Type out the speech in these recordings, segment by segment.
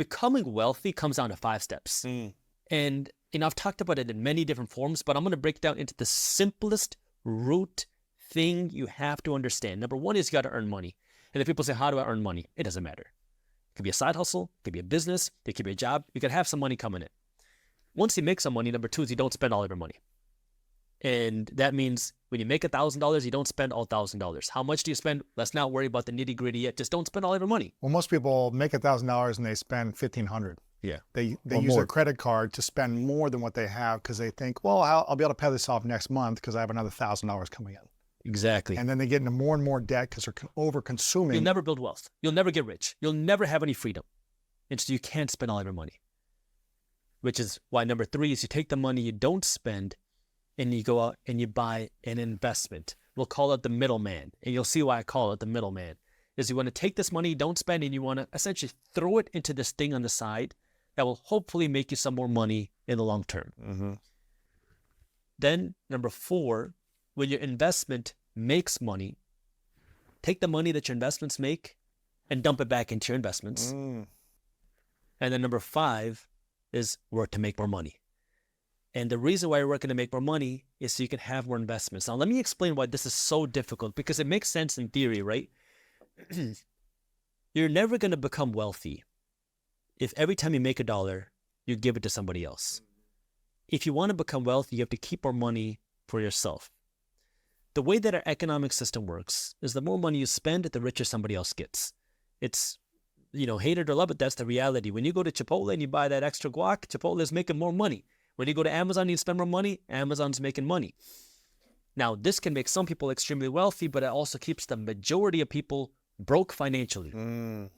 becoming wealthy comes down to 5 steps. And, I've talked about it in many different forms, but I'm going to break it down into the simplest root thing you have to understand. Number 1 is you got to earn money. And if people say, how do I earn money? It doesn't matter. It could be a side hustle. It could be a business. It could be a job. You could have some money coming in. Once you make some money, number 2 is you don't spend all of your money. And that means when you make $1,000, you don't spend all $1,000. How much do you spend? Let's not worry about the nitty gritty yet. Just don't spend all of your money. Well, most people make $1,000 and they spend $1,500. Yeah. They use their credit card to spend more than what they have because they think, well, I'll be able to pay this off next month because I have another $1,000 coming in. Exactly. And then they get into more and more debt because they're over-consuming. You'll never build wealth. You'll never get rich. You'll never have any freedom. And so you can't spend all of your money. Which is why number 3 is you take the money you don't spend and you go out and you buy an investment. We'll call it the middleman. And you'll see why I call it the middleman. Is you want to take this money you don't spend and you want to essentially throw it into this thing on the side that will hopefully make you some more money in the long term. Then number 4, when your investment makes money, take the money that your investments make and dump it back into your investments. And then number 5 is work to make more money. And the reason why you're working to make more money is so you can have more investments. Now, let me explain why this is so difficult, because it makes sense in theory, right? You're never going to become wealthy if every time you make $1, you give it to somebody else. If you want to become wealthy, you have to keep more money for yourself. The way that our economic system works is the more money you spend, the richer somebody else gets. It's, hate it or love it, that's the reality. When you go to Chipotle and you buy that extra guac, Chipotle is making more money. When you go to Amazon and you spend more money, Amazon's making money. Now, this can make some people extremely wealthy, but it also keeps the majority of people broke financially. And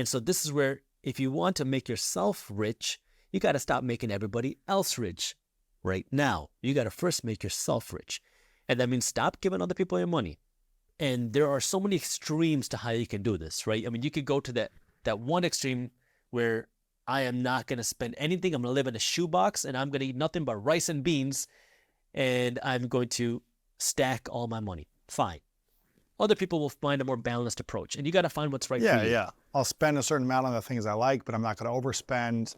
so this is where, if you want to make yourself rich, you got to stop making everybody else rich right now. You got to first make yourself rich. And that means stop giving other people your money. And there are so many extremes to how you can do this, right? I mean, you could go to that one extreme where I am not going to spend anything. I'm going to live in a shoebox and I'm going to eat nothing but rice and beans. And I'm going to stack all my money. Fine. Other people will find a more balanced approach. And you got to find what's right for you. Yeah. I'll spend a certain amount on the things I like, but I'm not going to overspend.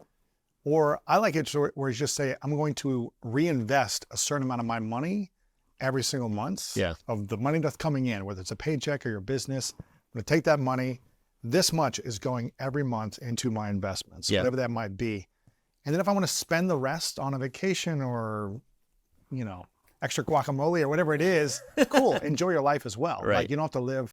Or I like it where you just say, I'm going to reinvest a certain amount of my money every single month of the money that's coming in, whether it's a paycheck or your business. I'm going to take that money. This much is going every month into my investments, whatever that might be. And then if I want to spend the rest on a vacation or, extra guacamole or whatever it is, cool. Enjoy your life as well. Right. Like you don't have to live